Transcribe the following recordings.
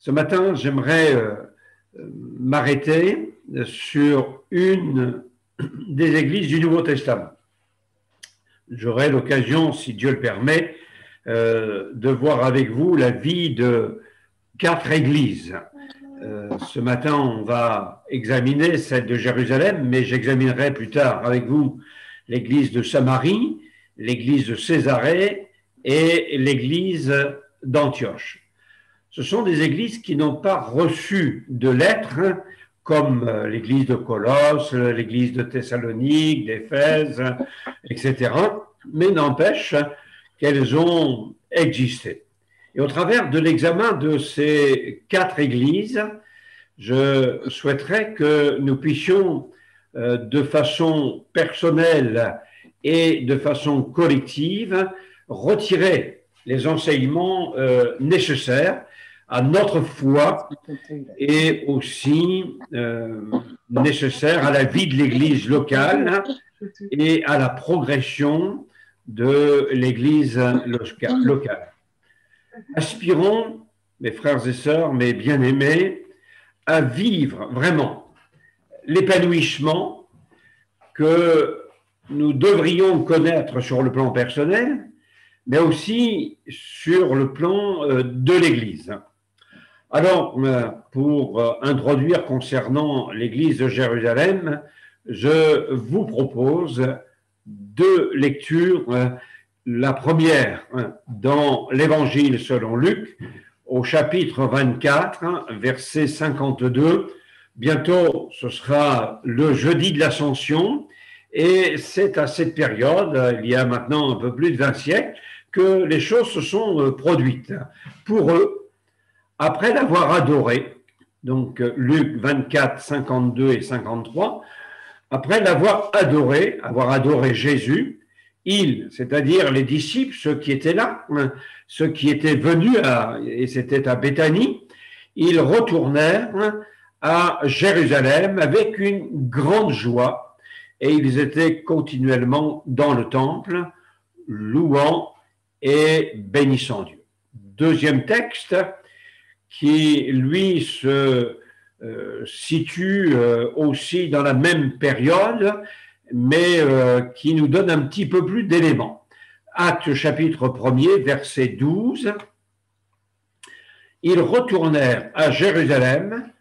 Ce matin, j'aimerais m'arrêter sur une des églises du Nouveau Testament. J'aurai l'occasion, si Dieu le permet, de voir avec vous la vie de 4 églises. Ce matin, on va examiner celle de Jérusalem, mais j'examinerai plus tard avec vous l'église de Samarie, l'église de Césarée et l'église d'Antioche. Ce sont des églises qui n'ont pas reçu de lettres, comme l'église de Colosse, l'église de Thessalonique, d'Éphèse, etc., mais n'empêche qu'elles ont existé. Et au travers de l'examen de ces 4 églises, je souhaiterais que nous puissions, de façon personnelle et de façon collective, retirer les enseignements nécessaires à notre foi et aussi nécessaire à la vie de l'Église locale et à la progression de l'Église locale. Aspirons, mes frères et sœurs, mes bien-aimés, à vivre vraiment l'épanouissement que nous devrions connaître sur le plan personnel, mais aussi sur le plan de l'Église. Alors, pour introduire concernant l'église de Jérusalem, je vous propose 2 lectures. La première dans l'Évangile selon Luc, au chapitre 24, verset 52. Bientôt, ce sera le jeudi de l'Ascension, et c'est à cette période, il y a maintenant un peu plus de 20 siècles, que les choses se sont produites. Pour eux, après l'avoir adoré, donc Luc 24, 52 et 53, après l'avoir adoré Jésus, ils, c'est-à-dire les disciples, ceux qui étaient là, ceux qui étaient venus, et c'était à Béthanie, ils retournèrent à Jérusalem avec une grande joie, et ils étaient continuellement dans le temple, louant et bénissant Dieu. Deuxième texte, qui, lui, se situe aussi dans la même période, mais qui nous donne un petit peu plus d'éléments. Actes chapitre 1er, verset 12. Ils retournèrent à Jérusalem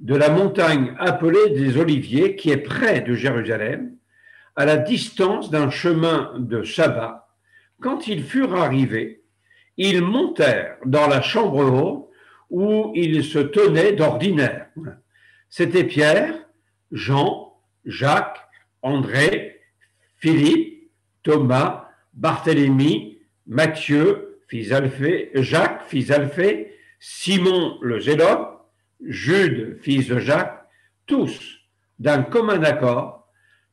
de la montagne appelée des Oliviers, qui est près de Jérusalem, à la distance d'un chemin de sabbat. Quand ils furent arrivés, ils montèrent dans la chambre haute où ils se tenaient d'ordinaire. C'était Pierre, Jean, Jacques, André, Philippe, Thomas, Barthélemy, Matthieu, fils d'Alphée, Jacques, fils d'Alphée, Simon le Zélote, Jude, fils de Jacques, tous, d'un commun accord,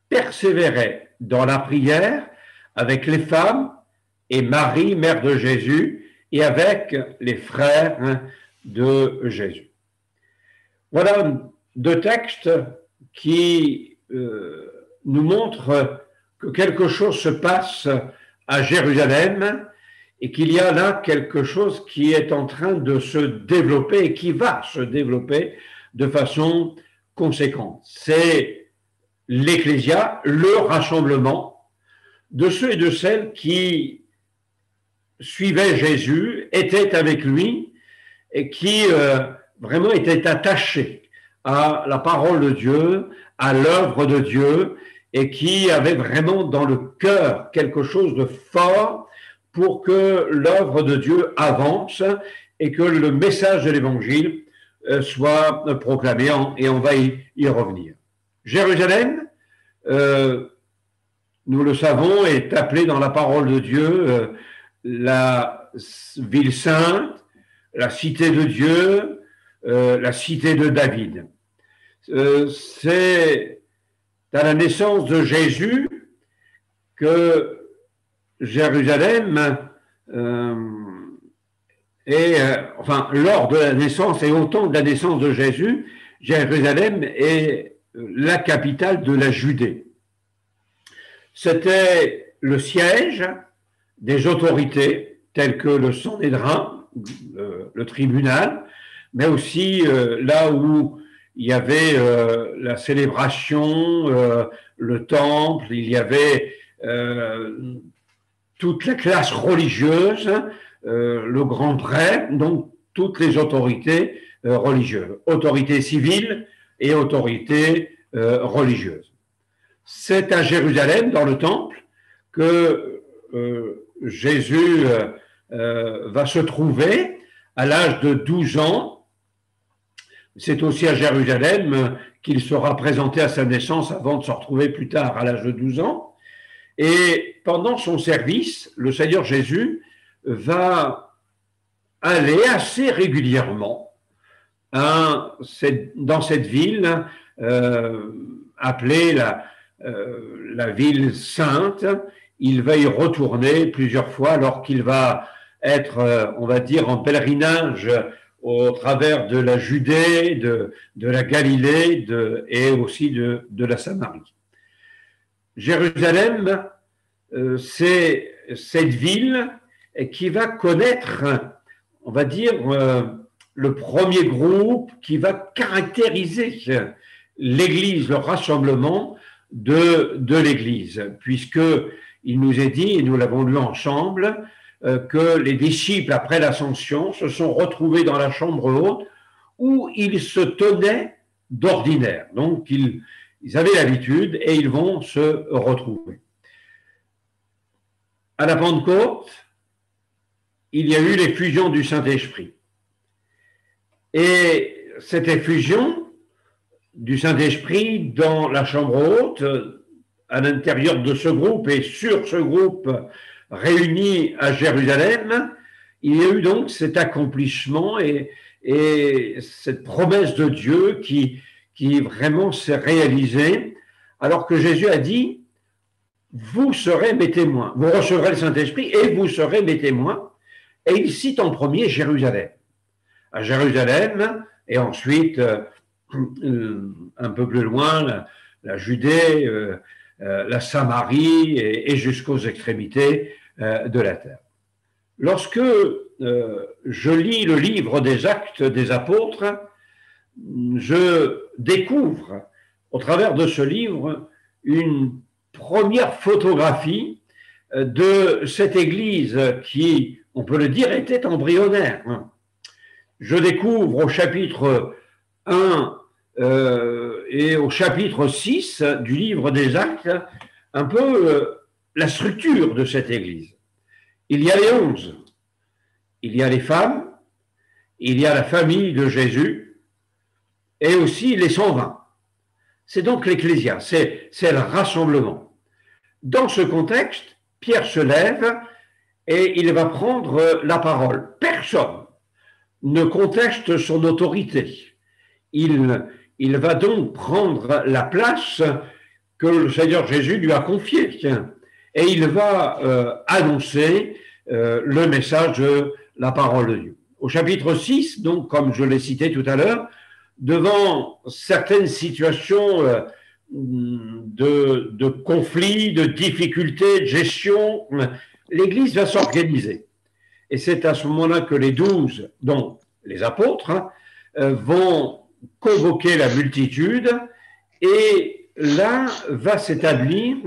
persévéraient dans la prière avec les femmes et Marie, mère de Jésus, et avec les frères de Jésus. Voilà 2 textes qui nous montrent que quelque chose se passe à Jérusalem et qu'il y a là quelque chose qui est en train de se développer et qui va se développer de façon conséquente. C'est l'Ecclésia, le rassemblement de ceux et de celles qui suivaient Jésus, étaient avec lui et qui vraiment étaient attachés à la parole de Dieu, à l'œuvre de Dieu, et qui avaient vraiment dans le cœur quelque chose de fort pour que l'œuvre de Dieu avance et que le message de l'Évangile soit proclamé, et on va y revenir. Jérusalem, nous le savons, est appelée dans la parole de Dieu la ville sainte, la cité de Dieu, la cité de David. C'est à la naissance de Jésus que Jérusalem lors de la naissance et au temps de la naissance de Jésus, Jérusalem est la capitale de la Judée. C'était le siège des autorités telles que le Sanhédrin, le tribunal, mais aussi là où il y avait la célébration, le temple, il y avait toute la classe religieuse, le grand prêtre, donc toutes les autorités religieuses, autorités civiles et autorités religieuses. C'est à Jérusalem, dans le temple, que Jésus va se trouver à l'âge de 12 ans. C'est aussi à Jérusalem qu'il sera présenté à sa naissance avant de se retrouver plus tard à l'âge de 12 ans. Et pendant son service, le Seigneur Jésus va aller assez régulièrement dans cette ville appelée la ville sainte. Il va y retourner plusieurs fois alors qu'il va être, on va dire, en pèlerinage au travers de la Judée, de la Galilée et aussi de la Samarie. Jérusalem, c'est cette ville qui va connaître, on va dire, le premier groupe qui va caractériser l'Église, le rassemblement de l'Église, puisqu'il nous est dit, et nous l'avons lu ensemble, que les disciples, après l'ascension, se sont retrouvés dans la chambre haute où ils se tenaient d'ordinaire. Donc, ils avaient l'habitude et ils vont se retrouver. À la Pentecôte, il y a eu l'effusion du Saint-Esprit. Et cette effusion du Saint-Esprit dans la chambre haute, à l'intérieur de ce groupe et sur ce groupe réuni à Jérusalem, il y a eu donc cet accomplissement et cette promesse de Dieu qui vraiment s'est réalisée, alors que Jésus a dit « Vous serez mes témoins, vous recevrez le Saint-Esprit et vous serez mes témoins ». Et il cite en premier Jérusalem. À Jérusalem, et ensuite, un peu plus loin, la Judée, la Samarie et jusqu'aux extrémités de la terre. Lorsque je lis le livre des Actes des Apôtres, je découvre au travers de ce livre une première photographie de cette Église qui, on peut le dire, était embryonnaire. Je découvre au chapitre 1 et au chapitre 6 du livre des Actes un peu la structure de cette Église. Il y a les 11, il y a les femmes, il y a la famille de Jésus et aussi les 120. C'est donc l'Ecclésia, c'est le rassemblement. Dans ce contexte, Pierre se lève et il va prendre la parole. Personne ne conteste son autorité. Il va donc prendre la place que le Seigneur Jésus lui a confiée. Et il va annoncer le message de la parole de Dieu. Au chapitre 6, donc, comme je l'ai cité tout à l'heure, devant certaines situations de conflits, de difficultés, de gestion, l'Église va s'organiser. Et c'est à ce moment-là que les 12, donc les apôtres, vont convoquer la multitude et là va s'établir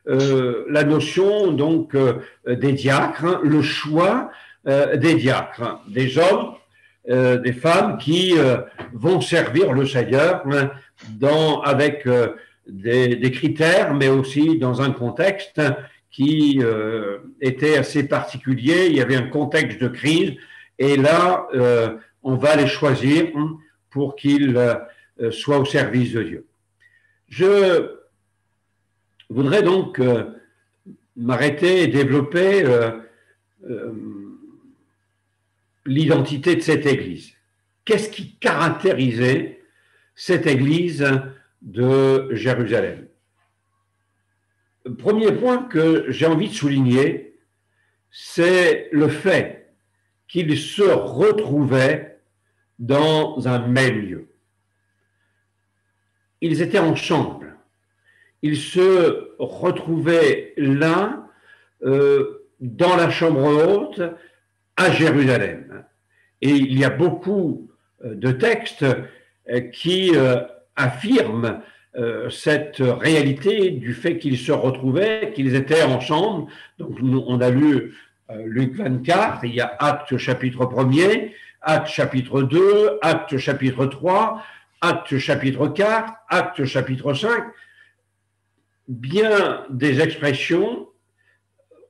la notion donc des diacres, le choix des diacres, des hommes, des femmes qui vont servir le Seigneur avec des critères, mais aussi dans un contexte qui était assez particulier. Il y avait un contexte de crise et là, on va les choisir pour qu'ils soient au service de Dieu. Je voudrais donc m'arrêter et développer l'identité de cette Église. Qu'est-ce qui caractérisait cette Église de Jérusalem? Le premier point que j'ai envie de souligner, c'est le fait qu'ils se retrouvaient dans un même lieu. Ils étaient ensemble. Ils se retrouvaient là, dans la chambre haute, à Jérusalem. Et il y a beaucoup de textes qui affirment cette réalité du fait qu'ils se retrouvaient, qu'ils étaient ensemble. Donc, on a lu Luc 24, il y a Actes chapitre 1er, Actes chapitre 2, Actes chapitre 3, Actes chapitre 4, Actes chapitre 5. Bien des expressions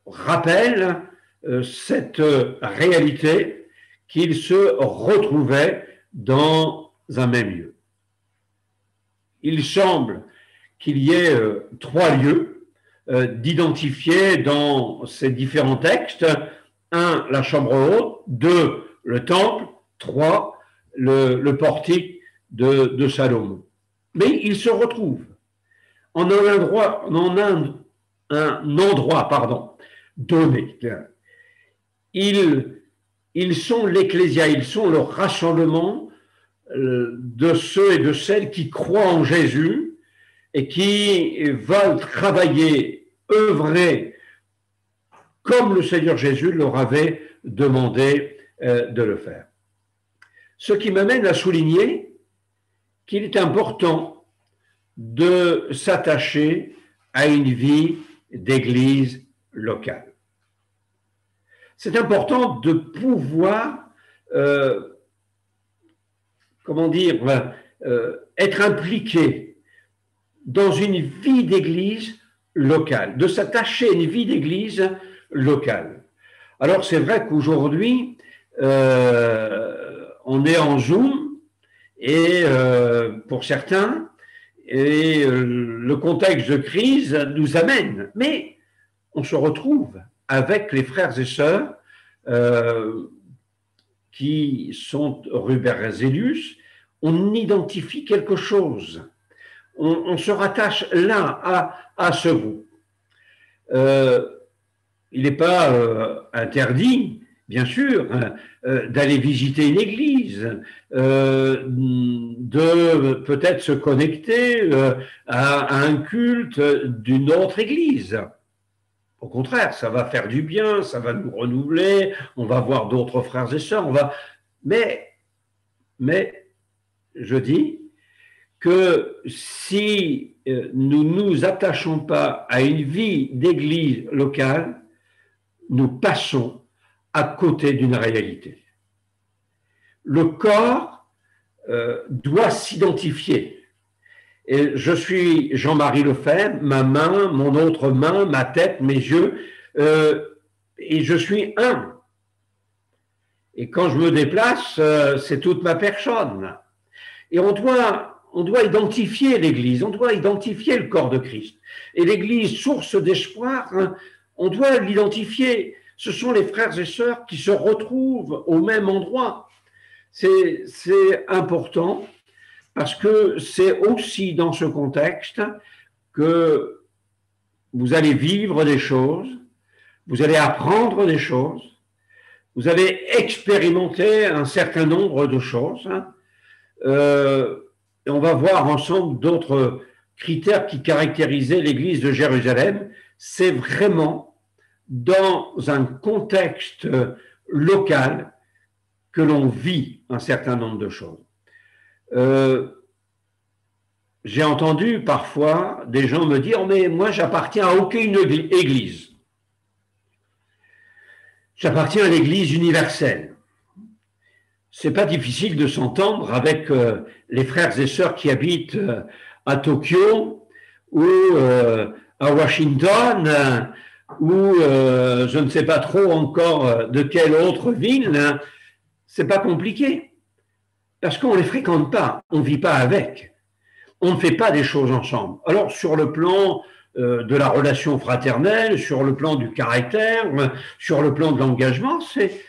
rappellent cette réalité qu'ils se retrouvaient dans un même lieu. Il semble qu'il y ait trois lieux d'identifier dans ces différents textes. 1, la chambre haute, 2, le temple, 3, le portique de Salomon. Mais ils se retrouvent en un endroit donné. Ils sont l'ecclésia, ils sont le rassemblement de ceux et de celles qui croient en Jésus et qui veulent travailler, œuvrer comme le Seigneur Jésus leur avait demandé de le faire. Ce qui m'amène à souligner qu'il est important de s'attacher à une vie d'église locale. C'est important de pouvoir être impliqué dans une vie d'église locale, de s'attacher à une vie d'église locale. Alors c'est vrai qu'aujourd'hui, on est en Zoom et pour certains, et le contexte de crise nous amène, mais on se retrouve avec les frères et sœurs qui sont rue Berzelius, on identifie quelque chose, on se rattache là à ce groupe. Il n'est pas interdit, bien sûr, d'aller visiter une église, de peut-être se connecter à un culte d'une autre église. Au contraire, ça va faire du bien, ça va nous renouveler, on va voir d'autres frères et sœurs, mais je dis que si nous ne nous attachons pas à une vie d'église locale, nous passons à côté d'une réalité. Le corps doit s'identifier. Et je suis Jean-Marie Lefebvre, ma main, mon autre main, ma tête, mes yeux, et je suis un. Et quand je me déplace, c'est toute ma personne. Et on doit identifier l'Église, on doit identifier le corps de Christ. Et l'Église, source d'espoir, on doit l'identifier. Ce sont les frères et sœurs qui se retrouvent au même endroit. C'est important. Parce que c'est aussi dans ce contexte que vous allez vivre des choses, vous allez apprendre des choses, vous allez expérimenter un certain nombre de choses. Et on va voir ensemble d'autres critères qui caractérisaient l'Église de Jérusalem. C'est vraiment dans un contexte local que l'on vit un certain nombre de choses. J'ai entendu parfois des gens me dire « mais moi j'appartiens à aucune église, j'appartiens à l'église universelle ». C'est pas difficile de s'entendre avec les frères et sœurs qui habitent à Tokyo ou à Washington ou je ne sais pas trop encore de quelle autre ville. C'est pas compliqué. Parce qu'on ne les fréquente pas, on ne vit pas avec, on ne fait pas des choses ensemble. Alors sur le plan de la relation fraternelle, sur le plan du caractère, sur le plan de l'engagement, c'est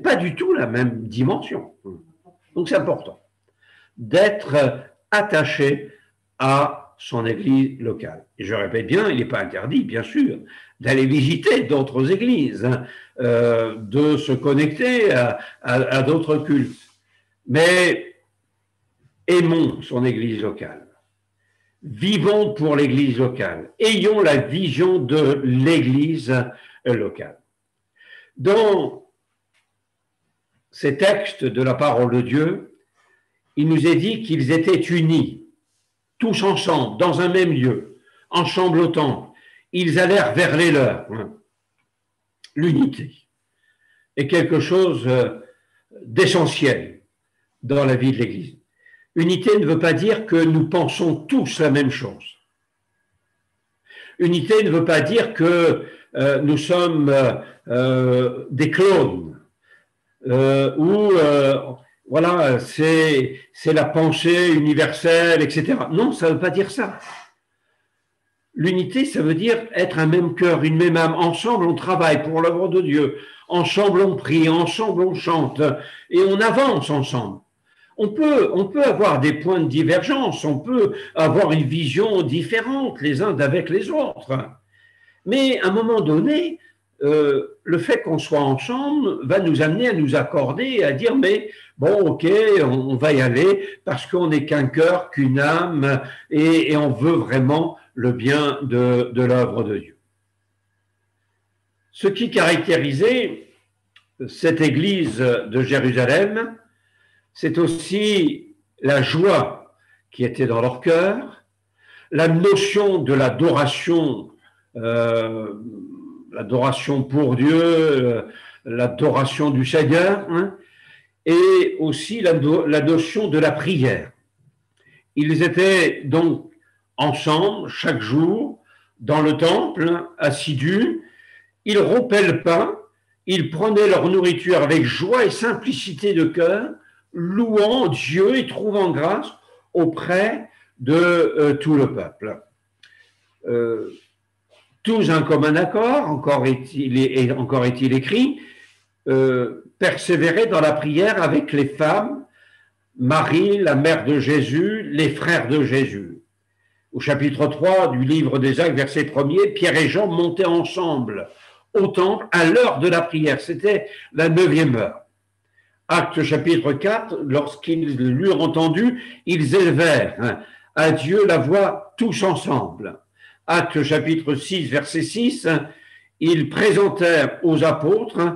pas du tout la même dimension. Donc c'est important d'être attaché à son église locale. Et je répète bien, il n'est pas interdit, bien sûr, d'aller visiter d'autres églises, de se connecter à d'autres cultes. Mais aimons son église locale. Vivons pour l'église locale. Ayons la vision de l'église locale. Dans ces textes de la parole de Dieu, il nous est dit qu'ils étaient unis, tous ensemble, dans un même lieu, en chamblotant. Ils allèrent vers les leurs. L'unité est quelque chose d'essentiel dans la vie de l'Église. Unité ne veut pas dire que nous pensons tous la même chose. Unité ne veut pas dire que nous sommes des clones ou voilà, c'est la pensée universelle, etc. Non, ça ne veut pas dire ça. L'unité, ça veut dire être un même cœur, une même âme. Ensemble, on travaille pour l'œuvre de Dieu. Ensemble, on prie. Ensemble, on chante. Et on avance ensemble. On peut avoir des points de divergence. On peut avoir une vision différente les uns d'avec les autres. Mais à un moment donné, le fait qu'on soit ensemble va nous amener à nous accorder, à dire mais bon, ok, on va y aller parce qu'on n'est qu'un cœur, qu'une âme et on veut vraiment le bien de l'œuvre de Dieu. Ce qui caractérisait cette église de Jérusalem, c'est aussi la joie qui était dans leur cœur, la notion de l'adoration, l'adoration pour Dieu, l'adoration du Seigneur, hein, et aussi la notion de la prière. Ils étaient donc ensemble, chaque jour, dans le temple, assidus. Ils rompaient le pain, ils prenaient leur nourriture avec joie et simplicité de cœur, louant Dieu et trouvant grâce auprès de tout le peuple. Tous un commun accord, encore est-il écrit, persévérer dans la prière avec les femmes, Marie, la mère de Jésus, les frères de Jésus. Au chapitre 3 du livre des Actes, verset 1er, Pierre et Jean montaient ensemble au temple à l'heure de la prière. C'était la 9e heure. Actes chapitre 4, lorsqu'ils l'eurent entendu, ils élevèrent à Dieu la voix tous ensemble. Actes chapitre 6, verset 6, ils présentèrent aux apôtres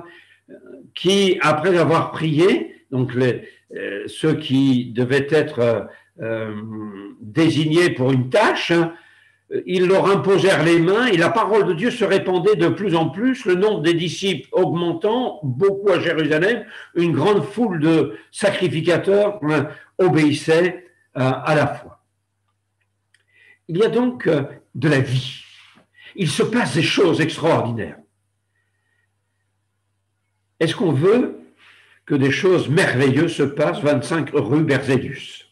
qui, après avoir prié, donc ceux qui devaient être désignés pour une tâche, ils leur imposèrent les mains et la parole de Dieu se répandait de plus en plus, le nombre des disciples augmentant, beaucoup à Jérusalem, une grande foule de sacrificateurs obéissaient à la foi. Il y a donc de la vie. Il se passe des choses extraordinaires. Est-ce qu'on veut que des choses merveilleuses se passent 25 rue Berzelius?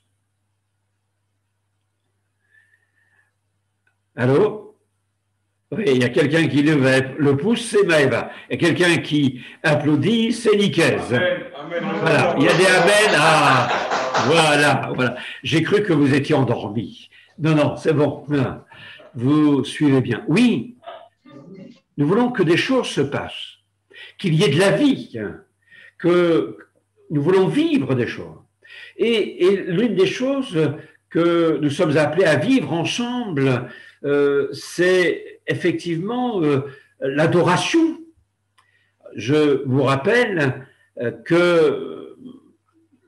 Allô? Oui, il y a quelqu'un qui lève le pouce, c'est Maëva. Il y a quelqu'un qui applaudit, c'est Nicaise. Voilà, il y a des amens. Ah, voilà. J'ai cru que vous étiez endormi. Non, c'est bon. Vous suivez bien. Oui, nous voulons que des choses se passent, qu'il y ait de la vie, que nous voulons vivre des choses. Et l'une des choses que nous sommes appelés à vivre ensemble, c'est effectivement l'adoration. Je vous rappelle que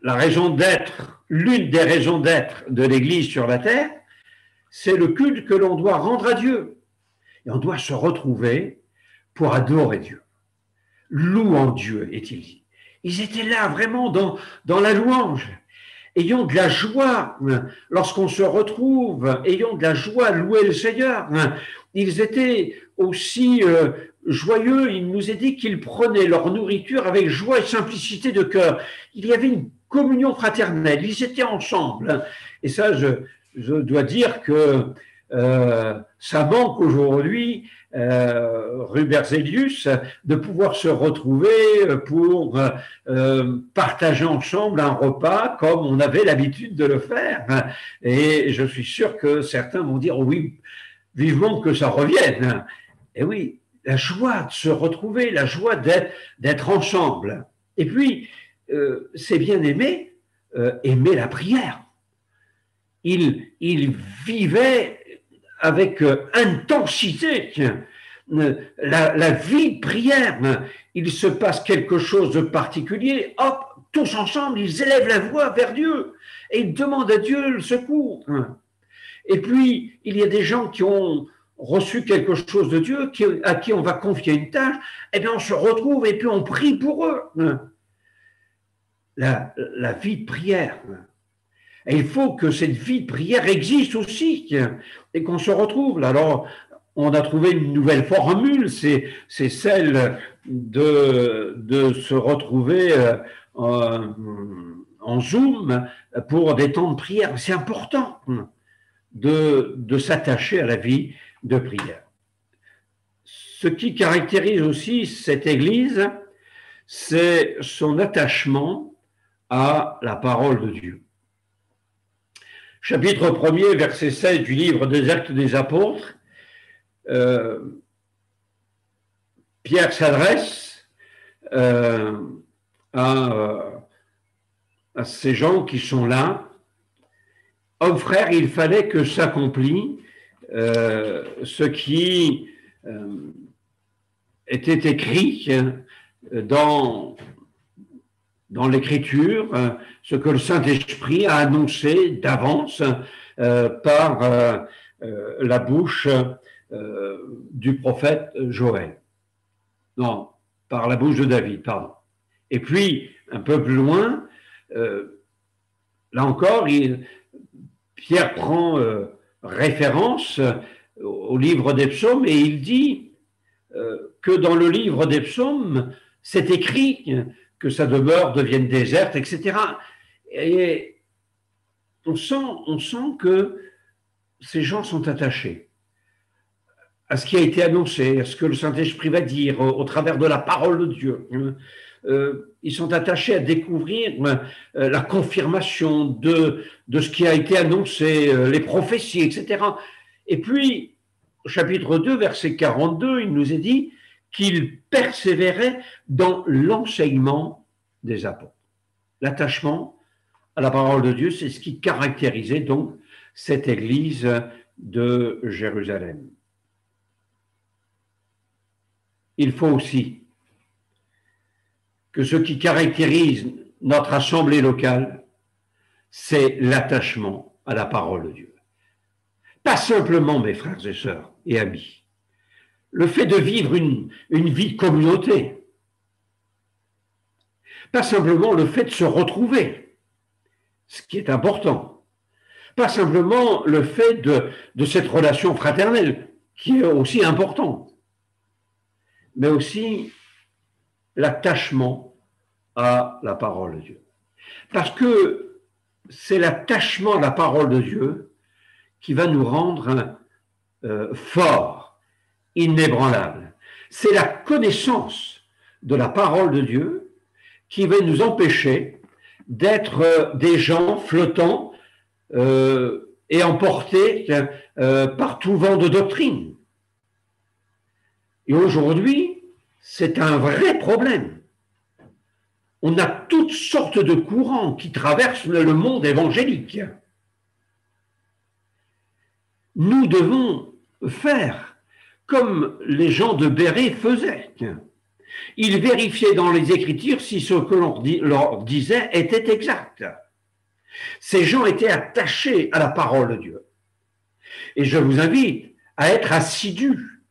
la raison d'être, l'une des raisons d'être de l'Église sur la terre, c'est le culte que l'on doit rendre à Dieu. Et on doit se retrouver pour adorer Dieu. Louant Dieu, est-il dit. Ils étaient là vraiment dans la louange. Ayons de la joie lorsqu'on se retrouve, ayons de la joie à louer le Seigneur. Ils étaient aussi joyeux, il nous est dit qu'ils prenaient leur nourriture avec joie et simplicité de cœur. Il y avait une communion fraternelle, ils étaient ensemble. Et ça, je dois dire que ça manque aujourd'hui, rue Berzelius, de pouvoir se retrouver pour partager ensemble un repas comme on avait l'habitude de le faire. Et je suis sûr que certains vont dire oui, vivement que ça revienne. Et oui, la joie de se retrouver, la joie d'être ensemble. Et puis, c'est bien aimer la prière. Il vivait avec intensité la vie de prière, il se passe quelque chose de particulier, hop, tous ensemble, ils élèvent la voix vers Dieu et ils demandent à Dieu le secours. Et puis, il y a des gens qui ont reçu quelque chose de Dieu, à qui on va confier une tâche, et bien on se retrouve et puis on prie pour eux. La vie de prière. Et il faut que cette vie de prière existe aussi et qu'on se retrouve là. Alors, on a trouvé une nouvelle formule, c'est celle de se retrouver en Zoom pour des temps de prière. C'est important de s'attacher à la vie de prière. Ce qui caractérise aussi cette Église, c'est son attachement à la parole de Dieu. Chapitre 1er, verset 16 du livre des Actes des Apôtres, Pierre s'adresse à ces gens qui sont là. Hommes, frères, il fallait que s'accomplisse ce qui était écrit dans l'Écriture, ce que le Saint-Esprit a annoncé d'avance par la bouche du prophète Joël. Non, par la bouche de David, pardon. Et puis, un peu plus loin, là encore, Pierre prend référence au livre des psaumes et il dit que dans le livre des psaumes, c'est écrit que sa demeure devienne déserte, etc. Et on sent que ces gens sont attachés à ce qui a été annoncé, à ce que le Saint-Esprit va dire au travers de la parole de Dieu. Ils sont attachés à découvrir la confirmation de ce qui a été annoncé, les prophéties, etc. Et puis, au chapitre 2, verset 42, il nous est dit qu'il persévérait dans l'enseignement des apôtres. L'attachement à la parole de Dieu, c'est ce qui caractérisait donc cette église de Jérusalem. Il faut aussi que ce qui caractérise notre assemblée locale, c'est l'attachement à la parole de Dieu. Pas simplement, mes frères et sœurs et amis, le fait de vivre une vie de communauté, pas simplement le fait de se retrouver, ce qui est important, pas simplement le fait de cette relation fraternelle, qui est aussi importante, mais aussi l'attachement à la parole de Dieu. Parce que c'est l'attachement à la parole de Dieu qui va nous rendre forts, inébranlables. C'est la connaissance de la parole de Dieu qui va nous empêcher d'être des gens flottants et emportés par tout vent de doctrine. Et aujourd'hui, c'est un vrai problème. On a toutes sortes de courants qui traversent le monde évangélique. Nous devons faire comme les gens de Béret faisaient. Ils vérifiaient dans les Écritures si ce que l'on leur disait était exact. Ces gens étaient attachés à la parole de Dieu. Et je vous invite à être assidus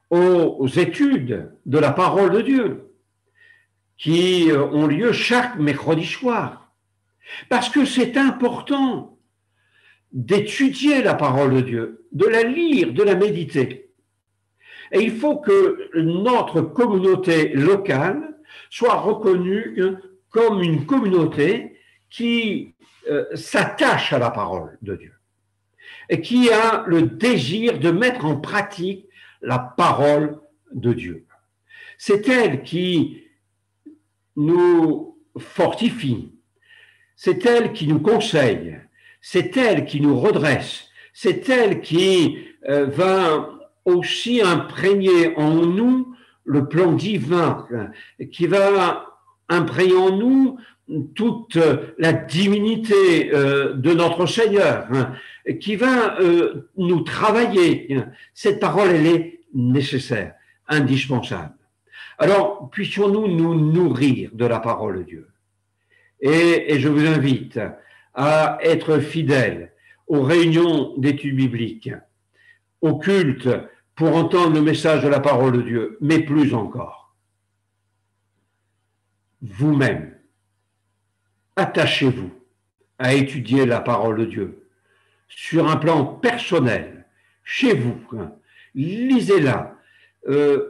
aux études de la parole de Dieu qui ont lieu chaque mercredi soir. Parce que c'est important d'étudier la parole de Dieu, de la lire, de la méditer. Et il faut que notre communauté locale soit reconnue comme une communauté qui s'attache à la parole de Dieu et qui a le désir de mettre en pratique la parole de Dieu. C'est elle qui nous fortifie, c'est elle qui nous conseille, c'est elle qui nous redresse, c'est elle qui va aussi imprégner en nous le plan divin, qui va imprégner en nous toute la divinité de notre Seigneur, qui va nous travailler. Cette parole, elle est nécessaire, indispensable. Alors, puissions-nous nous nourrir de la parole de Dieu. Et je vous invite à être fidèles aux réunions d'études bibliques, au culte, pour entendre le message de la parole de Dieu, mais plus encore. Vous-même, attachez-vous à étudier la parole de Dieu sur un plan personnel, chez vous. Lisez-la,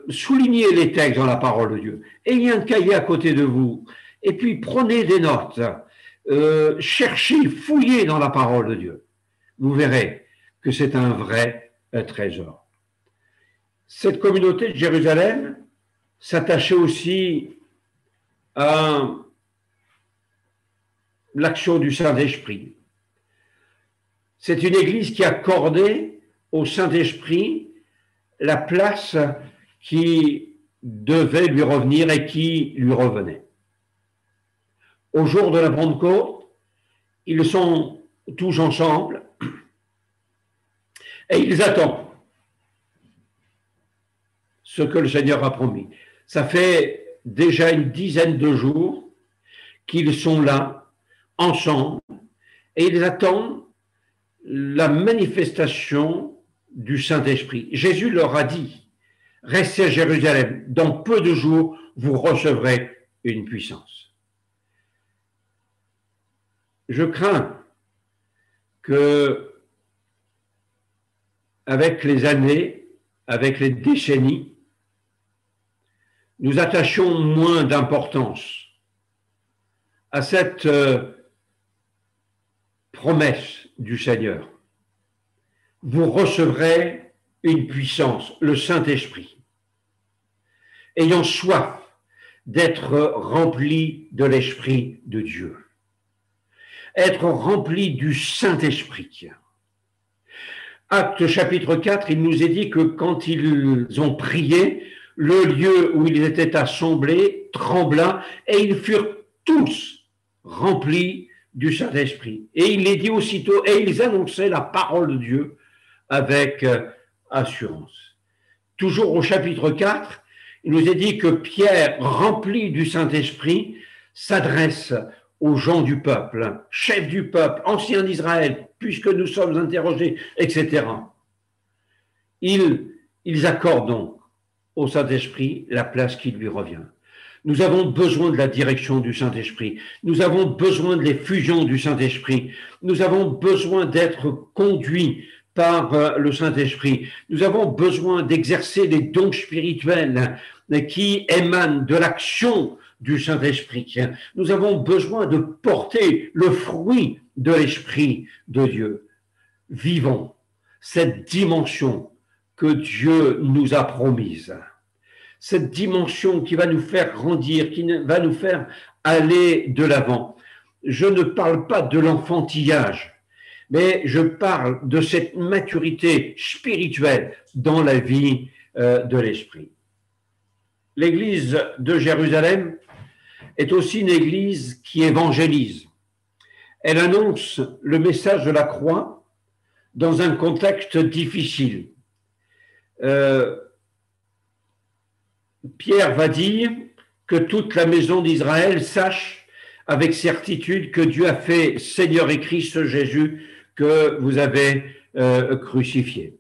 soulignez les textes dans la parole de Dieu. Ayez un cahier à côté de vous et puis prenez des notes. Cherchez, fouillez dans la parole de Dieu. Vous verrez que c'est un vrai trésor. Cette communauté de Jérusalem s'attachait aussi à l'action du Saint-Esprit. C'est une église qui accordait au Saint-Esprit la place qui devait lui revenir et qui lui revenait. Au jour de la Pentecôte, ils sont tous ensemble et ils attendent ce que le Seigneur a promis. Ça fait déjà une dizaine de jours qu'ils sont là, ensemble, et ils attendent la manifestation du Saint-Esprit. Jésus leur a dit, restez à Jérusalem, dans peu de jours, vous recevrez une puissance. Je crains que, avec les années, avec les décennies, nous attachions moins d'importance à cette promesse du Seigneur. Vous recevrez une puissance, le Saint-Esprit, ayant soif d'être rempli de l'Esprit de Dieu, être rempli du Saint-Esprit. Acte chapitre 4, il nous est dit que quand ils ont prié, le lieu où ils étaient assemblés trembla et ils furent tous remplis du Saint-Esprit. Et il les dit aussitôt, et ils annonçaient la parole de Dieu avec assurance. Toujours au chapitre 4, il nous est dit que Pierre, rempli du Saint-Esprit, s'adresse aux gens du peuple, chefs du peuple, anciens d'Israël, puisque nous sommes interrogés, etc. Ils accordent donc au Saint-Esprit la place qui lui revient. Nous avons besoin de la direction du Saint-Esprit. Nous avons besoin de l'effusion du Saint-Esprit. Nous avons besoin d'être conduits par le Saint-Esprit. Nous avons besoin d'exercer des dons spirituels qui émanent de l'action du Saint-Esprit. Nous avons besoin de porter le fruit de l'Esprit de Dieu. Vivons cette dimension que Dieu nous a promise. Cette dimension qui va nous faire grandir, qui va nous faire aller de l'avant. Je ne parle pas de l'enfantillage, mais je parle de cette maturité spirituelle dans la vie de l'esprit. L'église de Jérusalem est aussi une église qui évangélise. Elle annonce le message de la croix dans un contexte difficile. Pierre va dire que toute la maison d'Israël sache avec certitude que Dieu a fait Seigneur et Christ Jésus que vous avez crucifié.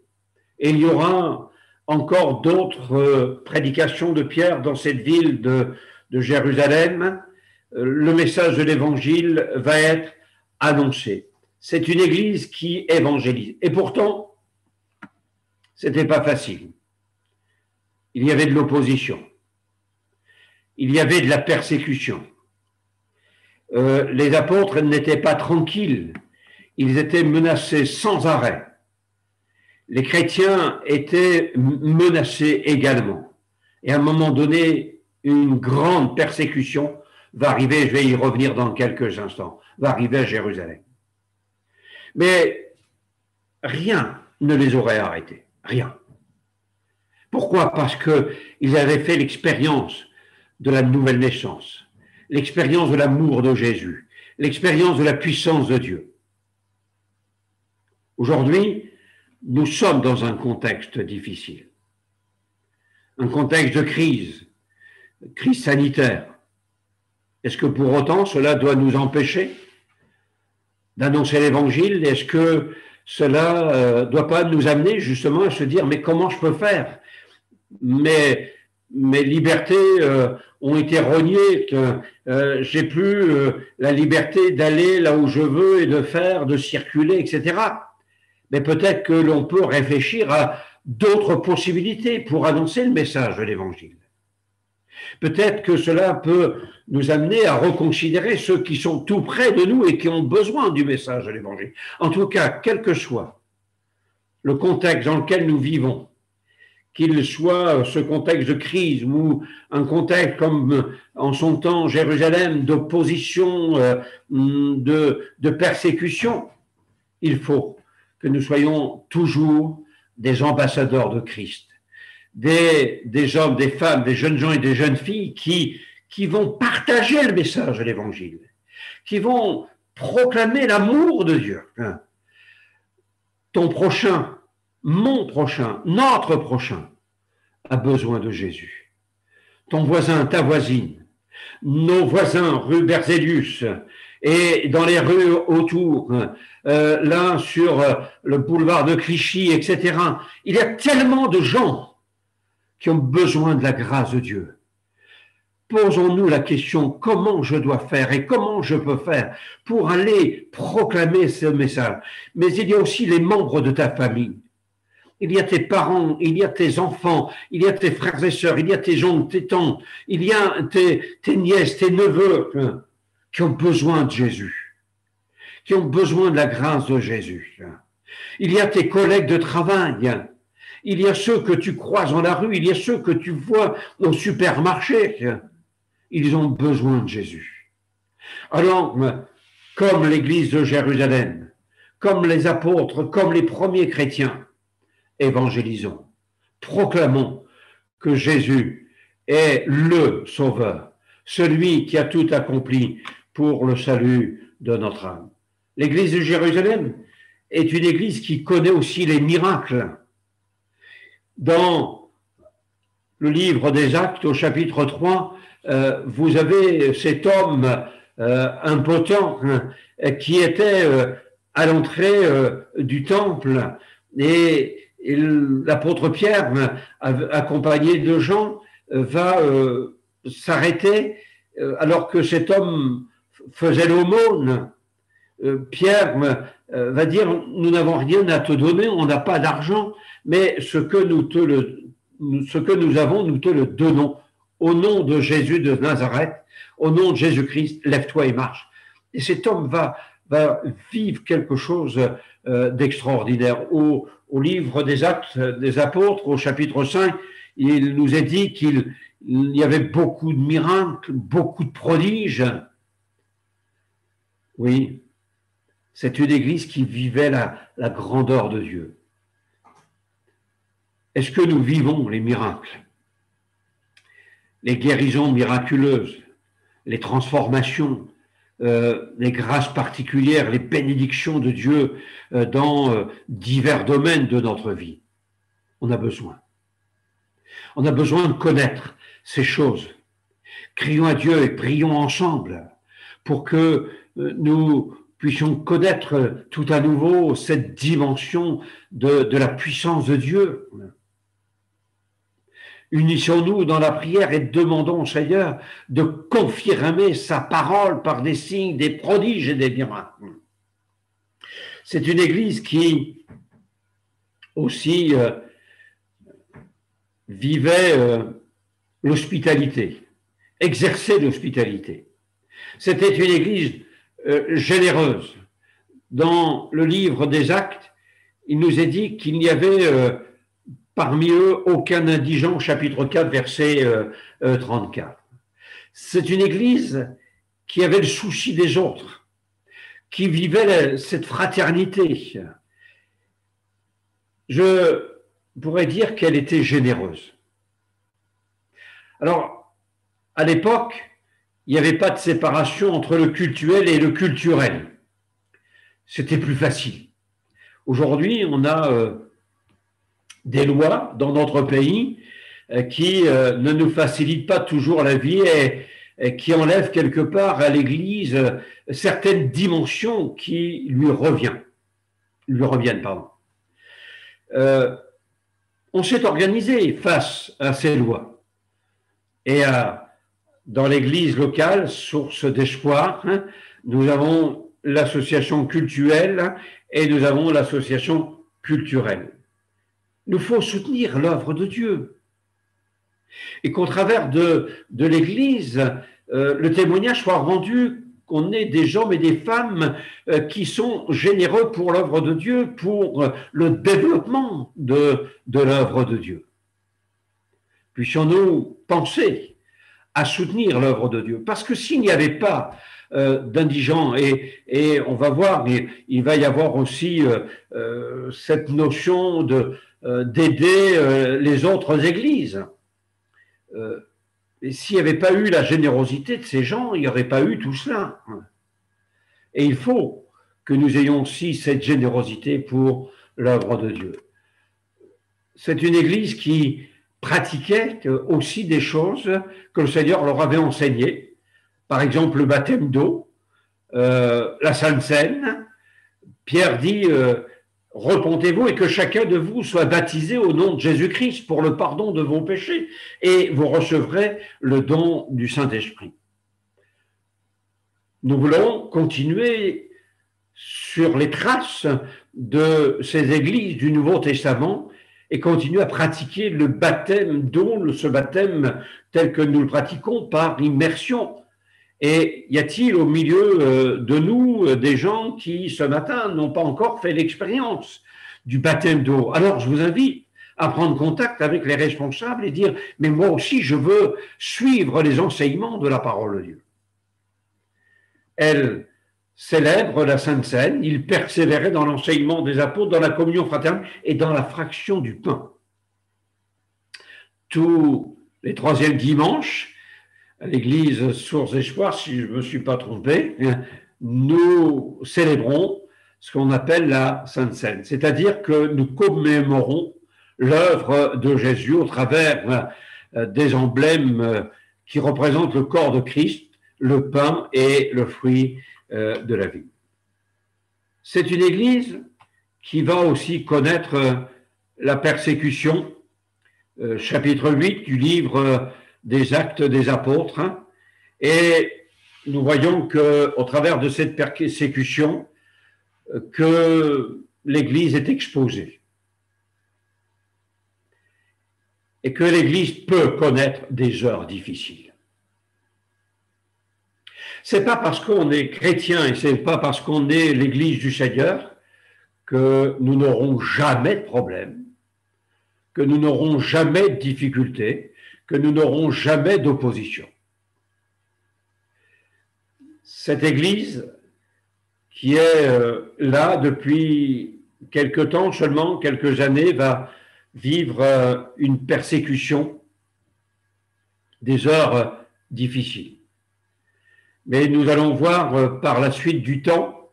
Et il y aura encore d'autres prédications de Pierre dans cette ville de Jérusalem. Le message de l'Évangile va être annoncé. C'est une église qui évangélise. Et pourtant, c'était pas facile. Il y avait de l'opposition. Il y avait de la persécution. Les apôtres n'étaient pas tranquilles. Ils étaient menacés sans arrêt. Les chrétiens étaient menacés également. Et à un moment donné, une grande persécution va arriver, je vais y revenir dans quelques instants, va arriver à Jérusalem. Mais rien ne les aurait arrêtés. Rien. Pourquoi? Parce qu'ils avaient fait l'expérience de la nouvelle naissance, l'expérience de l'amour de Jésus, l'expérience de la puissance de Dieu. Aujourd'hui, nous sommes dans un contexte difficile. un contexte de crise sanitaire. Est-ce que pour autant cela doit nous empêcher d'annoncer l'Évangile? Est-ce que cela ne doit pas nous amener justement à se dire mais comment je peux faire? Mes libertés ont été rognées, j'ai plus la liberté d'aller là où je veux et de faire, de circuler, etc. Mais peut-être que l'on peut réfléchir à d'autres possibilités pour annoncer le message de l'Évangile. Peut-être que cela peut nous amener à reconsidérer ceux qui sont tout près de nous et qui ont besoin du message de l'Évangile. En tout cas, quel que soit le contexte dans lequel nous vivons, qu'il soit ce contexte de crise ou un contexte comme en son temps Jérusalem d'opposition, de persécution, il faut que nous soyons toujours des ambassadeurs de Christ, des hommes, des femmes, des jeunes gens et des jeunes filles qui vont partager le message de l'Évangile, qui vont proclamer l'amour de Dieu. Ton prochain, mon prochain, notre prochain a besoin de Jésus. Ton voisin, ta voisine, nos voisins, rue Berzelius et dans les rues autour, là sur le boulevard de Clichy, etc. Il y a tellement de gens qui ont besoin de la grâce de Dieu. Posons-nous la question, comment je dois faire et comment je peux faire pour aller proclamer ce message? Mais il y a aussi les membres de ta famille. Il y a tes parents, il y a tes enfants, il y a tes frères et sœurs, il y a tes oncles, tes tantes, il y a tes nièces, tes neveux qui ont besoin de Jésus, qui ont besoin de la grâce de Jésus. Il y a tes collègues de travail, il y a ceux que tu croises dans la rue, il y a ceux que tu vois au supermarché. Ils ont besoin de Jésus. Alors, comme l'Église de Jérusalem, comme les apôtres, comme les premiers chrétiens, évangélisons, proclamons que Jésus est le Sauveur, celui qui a tout accompli pour le salut de notre âme. L'Église de Jérusalem est une Église qui connaît aussi les miracles. Dans le livre des Actes, au chapitre 3, vous avez cet homme impotent qui était à l'entrée du temple et l'apôtre Pierre, accompagné de Jean, va s'arrêter alors que cet homme faisait l'aumône. Pierre va dire, nous n'avons rien à te donner, on n'a pas d'argent, mais ce que nous avons, nous te le donnons. Au nom de Jésus de Nazareth, au nom de Jésus-Christ, lève-toi et marche. Et cet homme va vivre quelque chose d'extraordinaire. Au livre des Actes des Apôtres, au chapitre 5, il nous est dit qu'il y avait beaucoup de miracles, beaucoup de prodiges. Oui, c'est une église qui vivait la grandeur de Dieu. Est-ce que nous vivons les miracles, les guérisons miraculeuses, les transformations, les grâces particulières, les bénédictions de Dieu dans divers domaines de notre vie? On a besoin. On a besoin de connaître ces choses. Crions à Dieu et prions ensemble pour que nous puissions connaître tout à nouveau cette dimension de la puissance de Dieu. Unissons-nous dans la prière et demandons au Seigneur de confirmer sa parole par des signes, des prodiges et des miracles. C'est une église qui aussi vivait l'hospitalité, exerçait l'hospitalité. C'était une église généreuse. Dans le livre des Actes, il nous est dit qu'il n'y avait parmi eux aucun indigent, chapitre 4, verset 34. C'est une église qui avait le souci des autres, qui vivait cette fraternité. Je pourrais dire qu'elle était généreuse. Alors, à l'époque, il n'y avait pas de séparation entre le cultuel et le culturel. C'était plus facile. Aujourd'hui, on a des lois dans notre pays qui ne nous facilite pas toujours la vie et qui enlève quelque part à l'Église certaines dimensions qui lui reviennent. Pardon. On s'est organisé face à ces lois et dans l'Église locale, source d'espoir, nous avons l'association cultuelle et nous avons l'association culturelle. Nous faut soutenir l'œuvre de Dieu. Et qu'au travers de l'Église, le témoignage soit rendu qu'on ait des hommes et des femmes qui sont généreux pour l'œuvre de Dieu, pour le développement de l'œuvre de Dieu. Puissions-nous penser à soutenir l'œuvre de Dieu. Parce que s'il n'y avait pas d'indigents, et on va voir, il va y avoir aussi cette notion d'aider les autres églises. Et s'il n'y avait pas eu la générosité de ces gens, il n'y aurait pas eu tout cela. Et il faut que nous ayons aussi cette générosité pour l'œuvre de Dieu. C'est une église qui pratiquait aussi des choses que le Seigneur leur avait enseignées. Par exemple, le baptême d'eau, la Sainte Seine. Pierre dit repentez-vous et que chacun de vous soit baptisé au nom de Jésus-Christ pour le pardon de vos péchés et vous recevrez le don du Saint-Esprit. Nous voulons continuer sur les traces de ces églises du Nouveau Testament et continuer à pratiquer le baptême d'eau, ce baptême tel que nous le pratiquons par immersion. Et y a-t-il au milieu de nous des gens qui, ce matin, n'ont pas encore fait l'expérience du baptême d'eau? Alors, je vous invite à prendre contact avec les responsables et dire « Mais moi aussi, je veux suivre les enseignements de la parole de Dieu. » Elle célèbre la Sainte Seine, il persévérait dans l'enseignement des apôtres, dans la communion fraternelle et dans la fraction du pain. Tous les troisièmes dimanches, à l'église Source d'Espoir, si je ne me suis pas trompé, nous célébrons ce qu'on appelle la Sainte Seine, c'est-à-dire que nous commémorons l'œuvre de Jésus au travers des emblèmes qui représentent le corps de Christ, le pain et le fruit de la vie. C'est une église qui va aussi connaître la persécution, chapitre 8 du livre des Actes des Apôtres, et nous voyons qu'au travers de cette persécution, que l'Église est exposée et que l'Église peut connaître des heures difficiles. C'est pas parce qu'on est chrétien et c'est pas parce qu'on est l'Église du Seigneur que nous n'aurons jamais de problème, que nous n'aurons jamais de difficultés, que nous n'aurons jamais d'opposition. Cette Église qui est là depuis quelque temps seulement, quelques années, va vivre une persécution, des heures difficiles. Mais nous allons voir par la suite du temps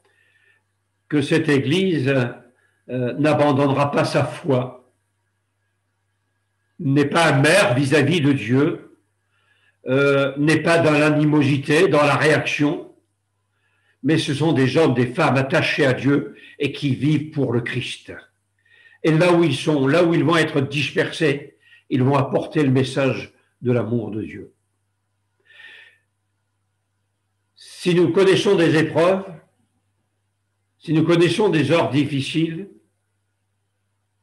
que cette Église n'abandonnera pas sa foi, n'est pas amère vis-à-vis de Dieu, n'est pas dans l'animosité, dans la réaction, mais ce sont des hommes, des femmes attachés à Dieu et qui vivent pour le Christ. Et là où ils sont, là où ils vont être dispersés, ils vont apporter le message de l'amour de Dieu. Si nous connaissons des épreuves, si nous connaissons des heures difficiles,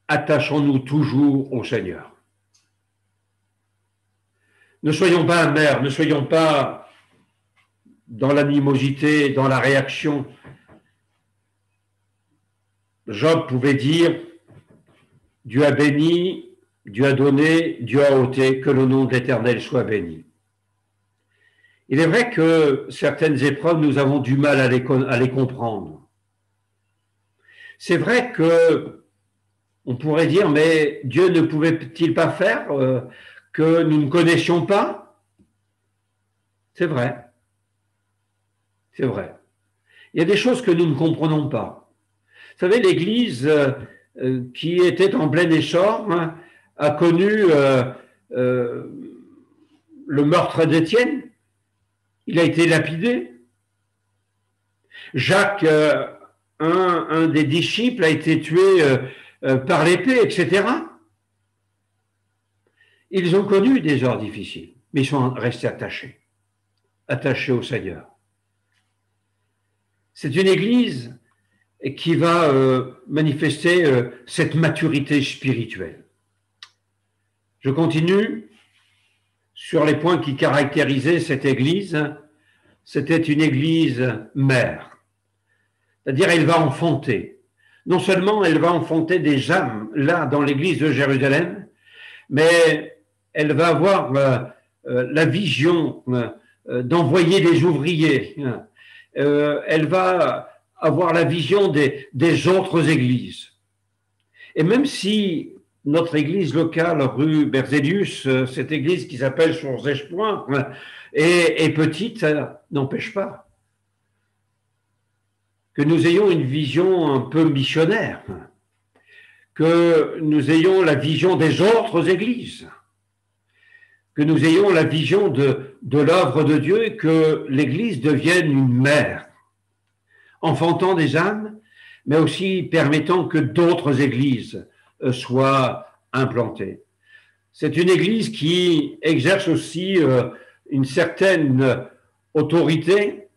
attachons-nous toujours au Seigneur. Ne soyons pas amers, ne soyons pas dans l'animosité, dans la réaction. Job pouvait dire « Dieu a béni, Dieu a donné, Dieu a ôté, que le nom de l'Éternel soit béni ». Il est vrai que certaines épreuves, nous avons du mal à les comprendre. C'est vrai que on pourrait dire, mais Dieu ne pouvait-il pas faire que nous ne connaissions pas? C'est vrai. C'est vrai. Il y a des choses que nous ne comprenons pas. Vous savez, l'Église qui était en plein essor a connu le meurtre d'Étienne, il a été lapidé. Jacques, un des disciples, a été tué par l'épée, etc. Ils ont connu des heures difficiles, mais ils sont restés attachés au Seigneur. C'est une église qui va manifester cette maturité spirituelle. Je continue sur les points qui caractérisaient cette église. C'était une église mère, c'est-à-dire elle va enfanter. Non seulement elle va enfanter des âmes là dans l'église de Jérusalem, mais elle va avoir la vision d'envoyer des ouvriers. Elle va avoir la vision des autres églises. Et même si notre église locale, rue Berzelius, cette église qui s'appelle Source d'Espoir, est petite, ça n'empêche pas que nous ayons une vision un peu missionnaire, que nous ayons la vision des autres églises, que nous ayons la vision de l'œuvre de Dieu et que l'Église devienne une mère, enfantant des âmes, mais aussi permettant que d'autres églises soient implantées. C'est une Église qui exerce aussi une certaine autorité.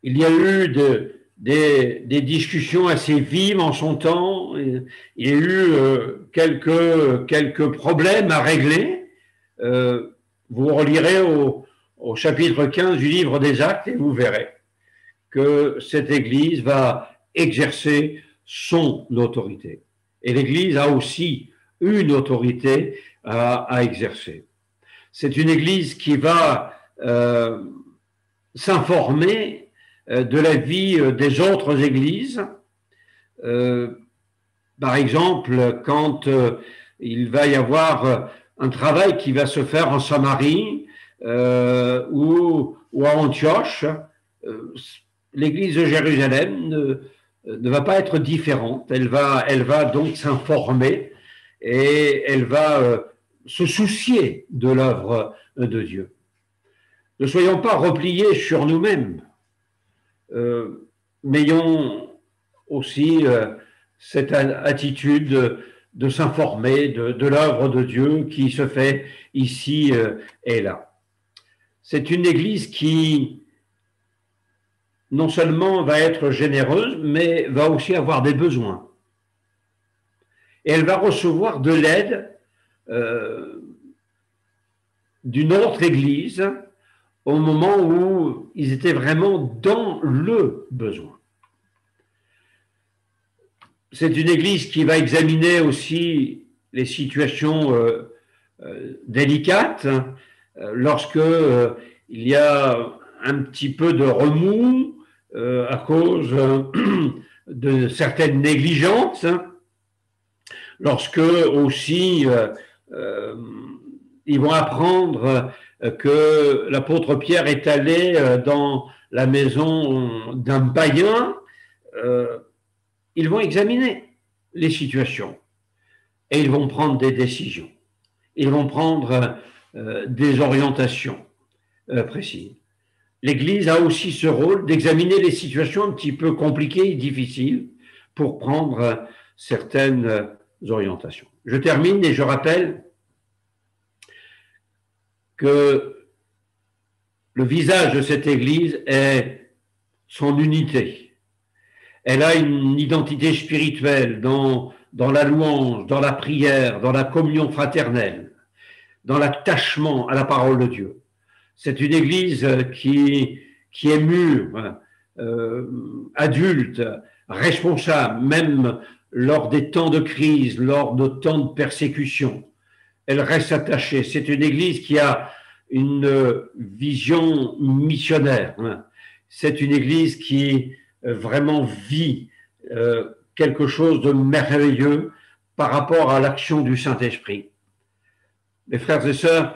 Il y a eu des discussions assez vives en son temps. Il y a eu quelques problèmes à régler. Vous relirez au chapitre 15 du livre des Actes et vous verrez que cette Église va exercer son autorité. Et l'Église a aussi une autorité à exercer. C'est une Église qui va s'informer de la vie des autres églises. Par exemple, quand il va y avoir un travail qui va se faire en Samarie ou à Antioche, l'église de Jérusalem ne va pas être différente. Elle va donc s'informer et elle va se soucier de l'œuvre de Dieu. Ne soyons pas repliés sur nous-mêmes. Mais ayons aussi cette attitude de s'informer de l'œuvre de Dieu qui se fait ici et là. C'est une église qui non seulement va être généreuse, mais va aussi avoir des besoins. Et elle va recevoir de l'aide d'une autre église au moment où ils étaient vraiment dans le besoin. C'est une église qui va examiner aussi les situations délicates, lorsque il y a un petit peu de remous à cause de certaines négligences, lorsque aussi ils vont apprendre que l'apôtre Pierre est allé dans la maison d'un païen, ils vont examiner les situations et ils vont prendre des décisions. Ils vont prendre des orientations précises. L'Église a aussi ce rôle d'examiner les situations un petit peu compliquées et difficiles pour prendre certaines orientations. Je termine et je rappelle que le visage de cette Église est son unité. Elle a une identité spirituelle dans la louange, dans la prière, dans la communion fraternelle, dans l'attachement à la parole de Dieu. C'est une Église qui est mûre, adulte, responsable, même lors des temps de crise, lors de temps de persécution. Elle reste attachée. C'est une Église qui a une vision missionnaire. C'est une Église qui vraiment vit quelque chose de merveilleux par rapport à l'action du Saint-Esprit. Mes frères et sœurs,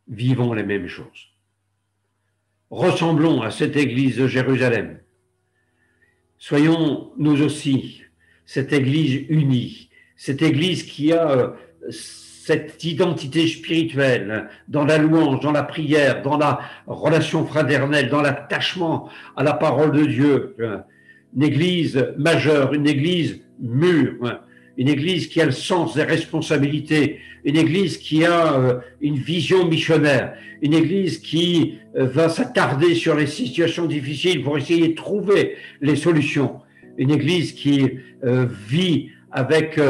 vivons les mêmes choses. Ressemblons à cette Église de Jérusalem. Soyons nous aussi cette Église unie, cette Église qui a cette identité spirituelle, dans la louange, dans la prière, dans la relation fraternelle, dans l'attachement à la parole de Dieu. Une église majeure, une église mûre, une église qui a le sens des responsabilités, une église qui a une vision missionnaire, une église qui va s'attarder sur les situations difficiles pour essayer de trouver les solutions, une église qui vit avec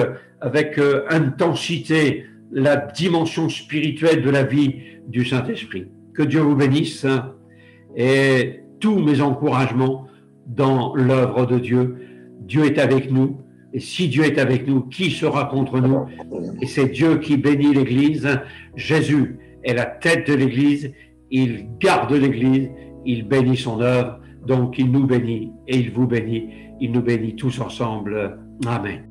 intensité la dimension spirituelle de la vie du Saint-Esprit. Que Dieu vous bénisse et tous mes encouragements dans l'œuvre de Dieu. Dieu est avec nous. Et si Dieu est avec nous, qui sera contre nous? Et c'est Dieu qui bénit l'Église. Jésus est la tête de l'Église. Il garde l'Église. Il bénit son œuvre. Donc il nous bénit et il vous bénit. Il nous bénit tous ensemble. Amen.